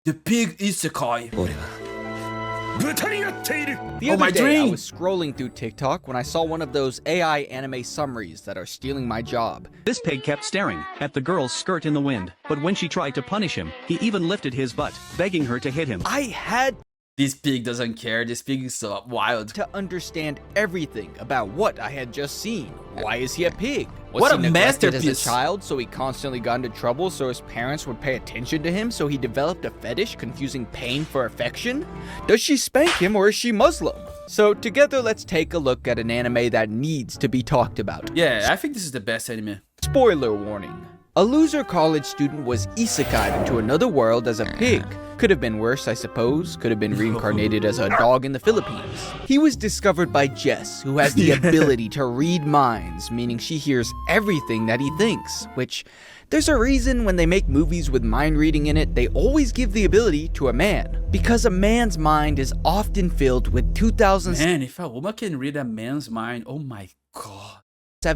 The pig Isekai. The other my day, dream! I was scrolling through TikTok when I saw one of those AI anime summaries that are stealing my job. This pig kept staring at the girl's skirt in the wind, but when she tried to punish him, he even lifted his butt, begging her to hit him. I had This pig doesn't care. This pig is so wild. to understand everything about what I had just seen. Why is he a pig? Was What he a neglected as a masterpiece. child, so he constantly got into trouble so his parents would pay attention to him, so he developed a fetish confusing pain for affection? Does she spank him or is she Muslim? So together let's take a look at an anime that needs to be talked about. Yeah, I think this is the best anime. Spoiler warning. A loser college student was isekai'd into another world as a pig. Could have been worse, I suppose. Could have been reincarnated as a dog in the Philippines. He was discovered by Jess, who has the ability to read minds, meaning she hears everything that he thinks, which there's a reason when they make movies with mind reading in it, they always give the ability to a man. Because a man's mind is often filled with 2007 Man, if a woman can read a man's mind, oh my god.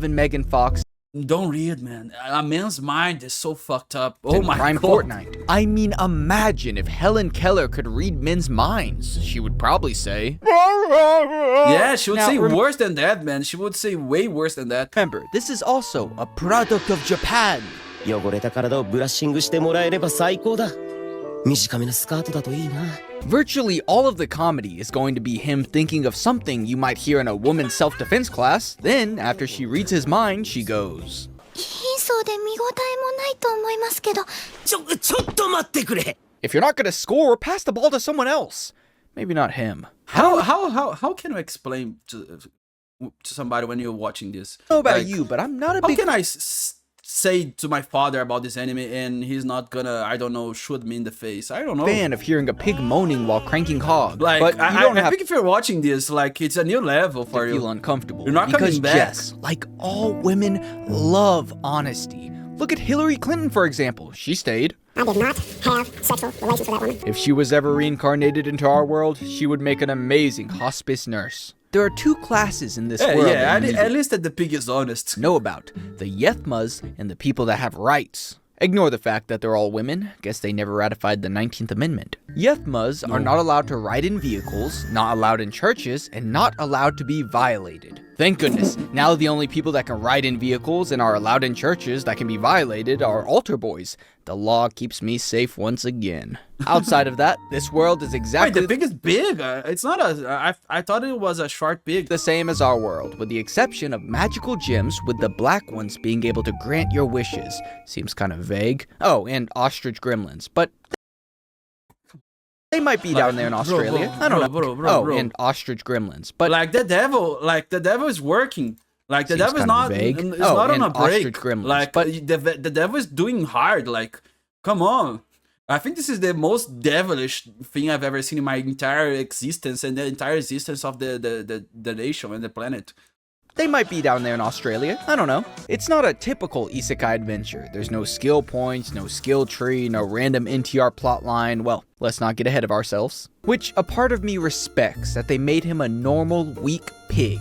Megan Fox Don't read, man. A man's mind is so fucked up. Oh and my Prime god. Fortnite. I mean, imagine if Helen Keller could read men's minds. She would probably say, Yeah, she would Now, say rem- worse than that, man. She would say way worse than that. remember, this is also a product of Japan. 汚れた体をブラッシングしてもらえれば最高だ。短めのスカートだといいな。 Virtually all of the comedy is going to be him thinking of something you might hear in a woman's self-defense class. Then, after she reads his mind, she goes, 貧相で見応えもないと思いますけど、ちょっと待ってくれ。 if you're not gonna score, pass the ball to someone else. Maybe not him. How can you explain to somebody when you're watching this? I don't know about Like, you, but I'm not a How big can I say to my father about this anime and he's not gonna, I don't know, shoot me in the face? I don't know. fan of hearing a pig moaning while cranking hog. Like, but you I don't have think if you're watching this, like, it's a new level for to feel you. uncomfortable. You're not because coming back. Jess, like all women, love honesty. Look at Hillary Clinton, for example. She stayed. I did not have sexual relations with that woman. If she was ever reincarnated into our world, she would make an amazing hospice nurse. There are two classes in this world Yeah, that you need at to least that the pig is honest. know about. The Yethmas and the people that have rights. Ignore the fact that they're all women. Guess they never ratified the 19th Amendment. Yethmas are not allowed to ride in vehicles, not allowed in churches, and not allowed to be violated. Thank goodness, now the only people that can ride in vehicles and are allowed in churches that can be violated are altar boys. The law keeps me safe once again. Outside of that, this world is Wait, exactly the pig is big. It's not a. I thought it was a short pig. the same as our world, with the exception of magical gems, with the black ones being able to grant your wishes. Seems kind of vague. Oh, and ostrich gremlins, but they might be down there in Bro, Australia. bro, I don't know. bro. And ostrich gremlins, but Like the devil is working. Like the Seems devil is kind of not. vague. It's Oh, not on and a break. ostrich gremlins, Like but- the devil is doing hard. Like, come on. I think this is the most devilish thing I've ever seen in my entire existence and the entire existence of the nation and the planet. they might be down there in Australia. I don't know. It's not a typical isekai adventure. There's no skill points, no skill tree, no random NTR plotline. Well, let's not get ahead of ourselves. Which a part of me respects that they made him a normal, weak pig.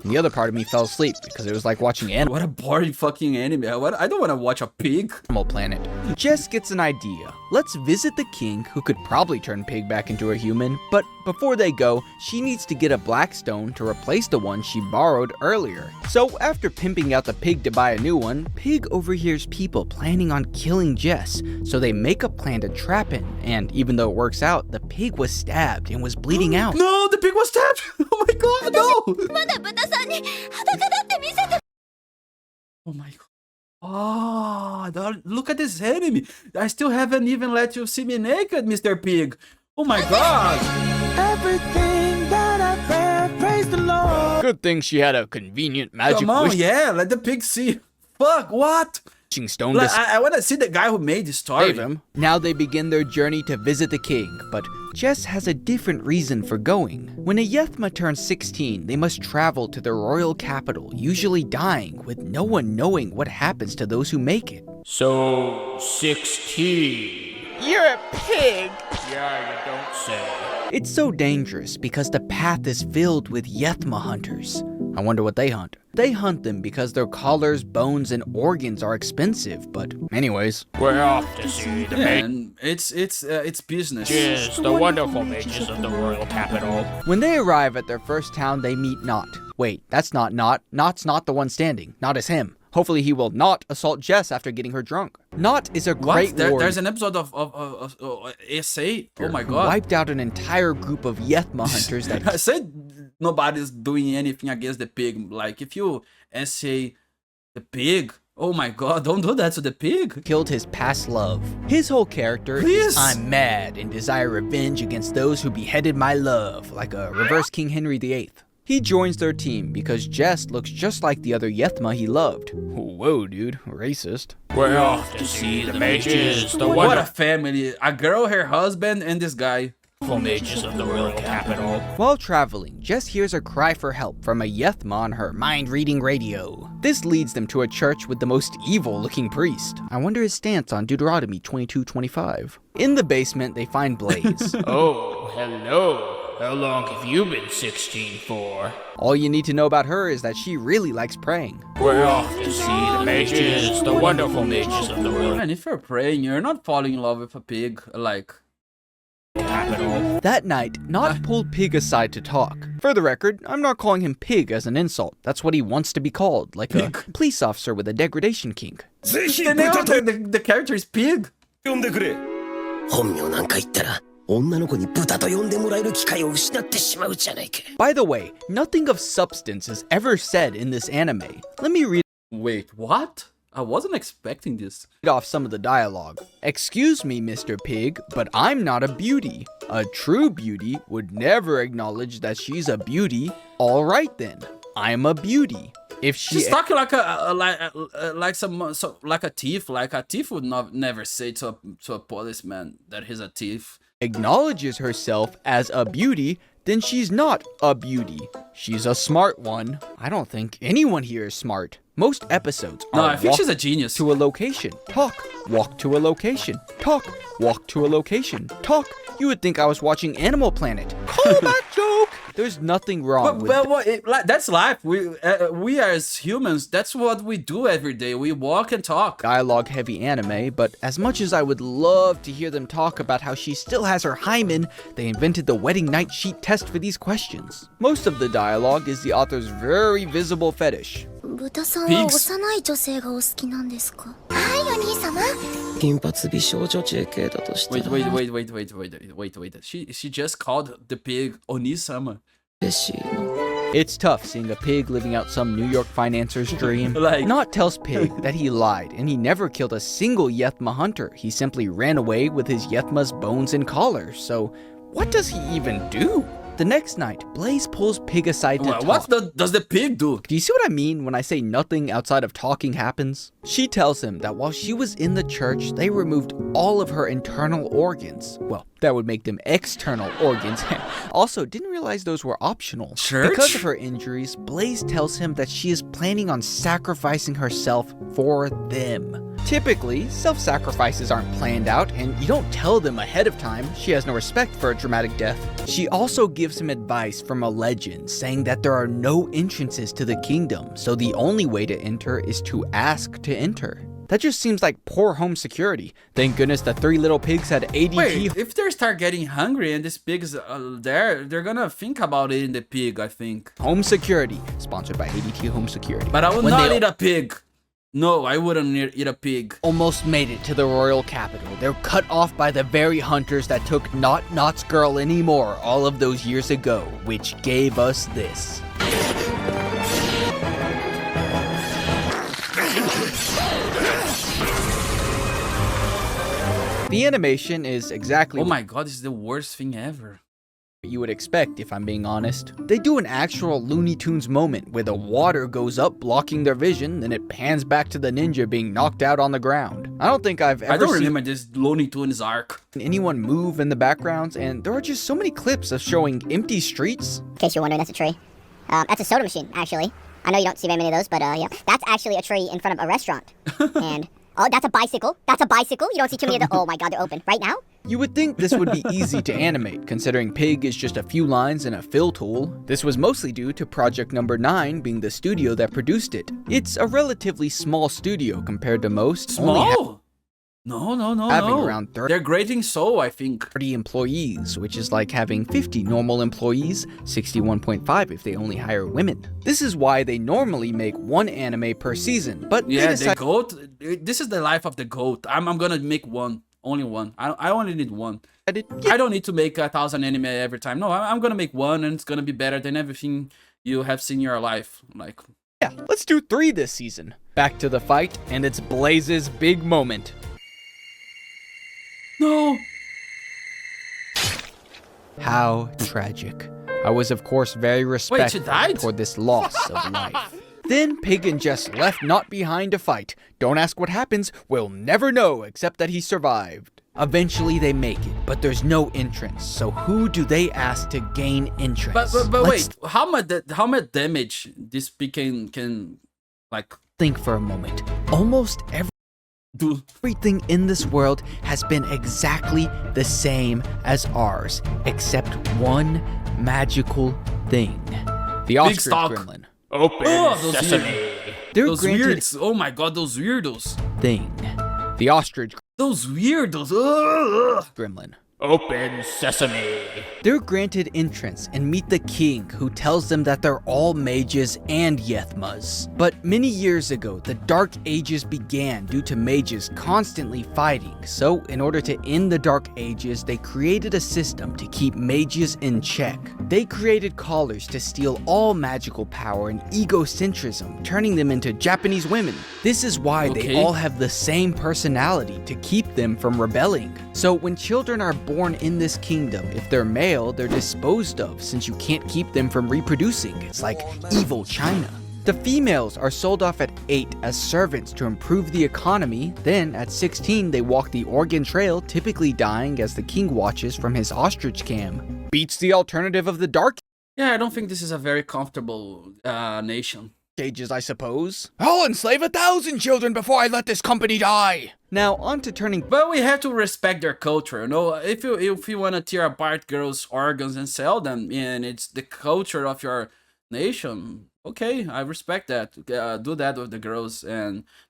And the other part of me fell asleep because it was like watching What a boring fucking anime. I don't want to watch a pig. Animal Planet. Jess gets an idea. Let's visit the king, who could probably turn Pig back into a human, but before they go, she needs to get a black stone to replace the one she borrowed earlier. So after pimping out the pig to buy a new one, Pig overhears people planning on killing Jess, so they make a plan to trap him, and even though it works out, the pig was stabbed and was bleeding out. No, the pig was stabbed. Oh my god, no. まだ豚さんに裸だって見せて。 Oh my god. Oh, look at this enemy. I still haven't even let you see me naked, Mr. Pig. Oh my god. Everything that I've read, praise the Lord. Good thing she had a convenient magic Come on, wishing yeah, let the pig see. Fuck, what? stone Like, to I want to see the guy who made this story. save him. Now they begin their journey to visit the king, but Jess has a different reason for going. When a Yethma turns 16, they must travel to the royal capital, usually dying, with no one knowing what happens to those who make it. So, 16. You're a pig! Yeah, you don't say. It's so dangerous because the path is filled with Yethma hunters. I wonder what they hunt. They hunt them because their collars, bones, and organs are expensive, but anyways. We're off to see the And it's business. mages, the wonderful mages of the royal capital. When they arrive at their first town, they meet Knot. Wait, that's not Knot. Knot's not the one standing. Knot is him. Hopefully he will not assault Jess after getting her drunk. Knot is a great warrior. There's an episode of SA. Oh my god. Wiped out an entire group of Yethma hunters that I said nobody's doing anything against the pig. Like, if you SA the pig, oh my god, don't do that to the pig. killed his past love. His whole character Please. is I'm mad and desire revenge against those who beheaded my love, like a reverse King Henry VIII. He joins their team because Jess looks just like the other Yethma he loved. Whoa, dude, racist. We're off to see the mages, the What a wonderful family. A girl, her husband, and this guy. mages of the royal capital. While traveling, Jess hears a cry for help from a Yethma on her mind-reading radio. This leads them to a church with the most evil-looking priest. I wonder his stance on Deuteronomy 22:25. In the basement, they find Blaze. Oh, hello. How long have you been 16 for? All you need to know about her is that she really likes praying. We're off to see the mages, the wonderful mages of the royal Man, if you're praying, you're not falling in love with a pig. Like, capital. That night, Knot pulled Pig aside to talk. For the record, I'm not calling him Pig as an insult. That's what he wants to be called, like a police officer with a degradation kink. the name of the character is Pig. 本名なんか言ったら女の子に豚と呼んでもらえる機会を失ってしまうじゃないか。 By the way, nothing of substance is ever said in this anime. Let me read Wait, what? I wasn't expecting this. off some of the dialogue. Excuse me, Mr. Pig, but I'm not a beauty. A true beauty would never acknowledge that she's a beauty. All right then, I'm a beauty. If she She's talking like like a thief. Like a thief would never say to a policeman that he's a thief. acknowledges herself as a beauty, then she's not a beauty. She's a smart one. I don't think anyone here is smart. Most episodes No, are I think walk she's a genius. to a location, talk, walk to a location, talk, walk to a location, talk. You would think I was watching Animal Planet. Callback joke! There's nothing wrong with That's life. We as humans, that's what we do every day. We walk and talk. dialogue heavy anime, but as much as I would love to hear them talk about how she still has her hymen, they invented the wedding night sheet test for these questions. Most of the dialogue is the author's very visible fetish. 豚さんは幼い女性がお好きなんですか？はい、お兄様。金髪美少女 JK だとしたら Wait. She just called the pig Onisama. 嬉しいな。 It's tough seeing a pig living out some New York financer's dream. Like- Knot tells Pig that he lied and he never killed a single Yethma hunter. He simply ran away with his Yethma's bones and collars. So what does he even do? The next night, Blaze pulls Pig aside to talk. What does the pig do? Do you see what I mean when I say nothing outside of talking happens? She tells him that while she was in the church, they removed all of her internal organs. Well, that would make them external organs. Also, didn't realize those were optional. Church? Because of her injuries, Blaze tells him that she is planning on sacrificing herself for them. Typically, self-sacrifices aren't planned out, and you don't tell them ahead of time. She has no respect for a dramatic death. She also gives him advice from a legend, saying that there are no entrances to the kingdom, so the only way to enter is to ask to enter. That just seems like poor home security. Thank goodness the three little pigs had ADT. Wait, if they start getting hungry and this pig is there, they're gonna think about eating the pig, I think. Home security, sponsored by ADT Home Security. But I would When not they eat a pig. No, I wouldn't eat a pig. almost made it to the royal capital. They're cut off by the very hunters that took not Knot's girl anymore all of those years ago, which gave us this. The animation is exactly Oh my god, this is the worst thing ever. what you would expect, if I'm being honest. They do an actual Looney Tunes moment where the water goes up blocking their vision, then it pans back to the ninja being knocked out on the ground. I don't think I've I ever don't seen remember this Looney Tunes arc. anyone move in the backgrounds, and there are just so many clips of showing empty streets. In case you're wondering, that's a tree. That's a soda machine, actually. I know you don't see very many of those, but yeah. That's actually a tree in front of a restaurant. And, oh, that's a bicycle. That's a bicycle. You don't see too many of the, oh my god, they're open. Right now, You would think this would be easy to animate, considering Pig is just a few lines and a fill tool. This was mostly due to Project Number 9 being the studio that produced it. It's a relatively small studio compared to most. Small? No. Having around 30 They're grading so, I think. employees, which is like having 50 normal employees, 61.5 if they only hire women. This is why they normally make one anime per season, but Yeah, they the goat. This is the life of the goat. I'm gonna make one. Only one. I only need one. decided, I don't need to make 1,000 anime every time. No, I'm gonna make one, and it's gonna be better than everything you have seen in your life. Like, yeah, let's do 3 this season. Back to the fight, and it's Blaze's big moment. no. How tragic. I was of course very respectful died? toward this loss of life. Then Pig and Jess left not behind to fight. Don't ask what happens, we'll never know except that he survived. Eventually they make it, but there's no entrance, so who do they ask to gain entrance? But Let's wait, how much damage this pig can like think for a moment. Almost do? everything in this world has been exactly the same as ours, except one magical thing. The ostrich stock. gremlin. Open Oh, those sesame. They're Those granted weirds. Oh my god, those weirdos. thing. The ostrich Those weirdos. Ugh. gremlin. Open sesame. They're granted entrance and meet the king, who tells them that they're all mages and Yethmas. But many years ago, the Dark Ages began due to mages constantly fighting, so in order to end the Dark Ages, they created a system to keep mages in check. They created callers to steal all magical power and egocentrism, turning them into Japanese women. This is why they Okay. all have the same personality to keep them from rebelling. So when children are born in this kingdom, if they're male, they're disposed of since you can't keep them from reproducing. It's like evil China. The females are sold off at 8 as servants to improve the economy. Then at 16, they walk the Oregon Trail, typically dying as the king watches from his ostrich cam. Beats the alternative of the Dark Yeah, I don't think this is a very comfortable nation. Ages, I suppose. I'll enslave 1,000 children before I let this company die. Now on to turning But we have to respect their culture, you know. If you want to tear apart girls' organs and sell them, and it's the culture of your nation, okay, I respect that. Do that with the girls,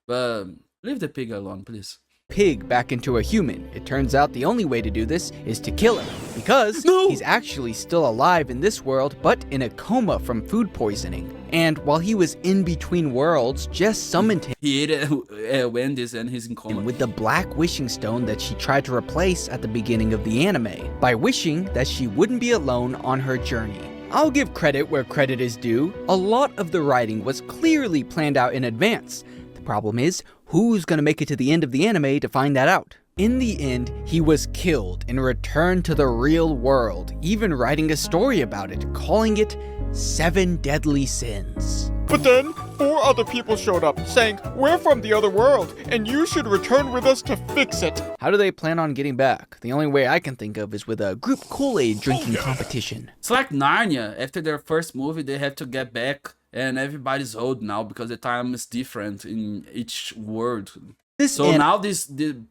but leave the pig alone, please. Pig back into a human. It turns out the only way to do this is to kill him, because he's actually still alive in this world, but in a coma from food poisoning. And while he was in between worlds, Jess summoned him He ate Wendy's and he's in coma. with the black wishing stone that she tried to replace at the beginning of the anime, by wishing that she wouldn't be alone on her journey. I'll give credit where credit is due. A lot of the writing was clearly planned out in advance. The problem is, who's gonna make it to the end of the anime to find that out? In the end, he was killed and returned to the real world, even writing a story about it, calling it 7 Deadly Sins. But then, 4 other people showed up, saying, "We're from the other world, and you should return with us to fix it." How do they plan on getting back? The only way I can think of is with a group Kool-Aid drinking competition. It's like Narnia. After their first movie, they have to get back, and everybody's old now because the time is different in each world. So now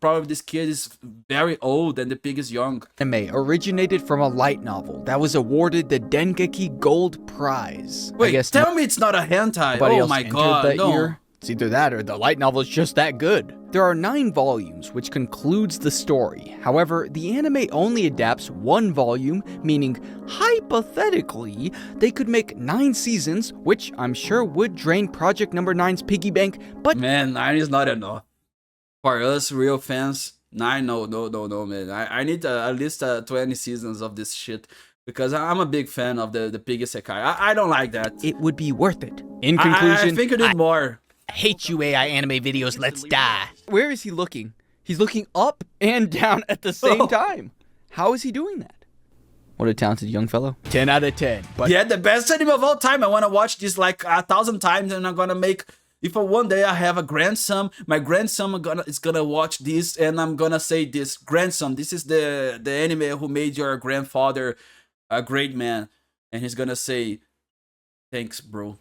probably this kid is very old and the pig is young. Anime originated from a light novel that was awarded the Dengeki Gold Prize. I Wait, guess tell me it's not a hentai. nobody Oh else my entered god, that no. year. It's either that or the light novel is just that good. There are 9 volumes, which concludes the story. However, the anime only adapts 1 volume, meaning hypothetically, they could make 9 seasons, which I'm sure would drain Project Number 9's piggy bank, but Man, 9 is not enough. For us real fans, 9, no, man. I need at least 20 seasons of this shit. Because I'm a big fan of the pig Isekai. I don't like that. it would be worth it. In I conclusion, think you need more. I hate you AI anime videos, let's die. Where is he looking? He's looking up and down at the same time. How is he doing that? What a talented young fellow. 10 out of 10. But Yeah, the best anime of all time. I want to watch this like 1,000 times, and I'm gonna make. If one day I have a grandson, my grandson is gonna watch this, and I'm gonna say this, grandson, this is the anime who made your grandfather a great man, and he's gonna say, thanks, bro.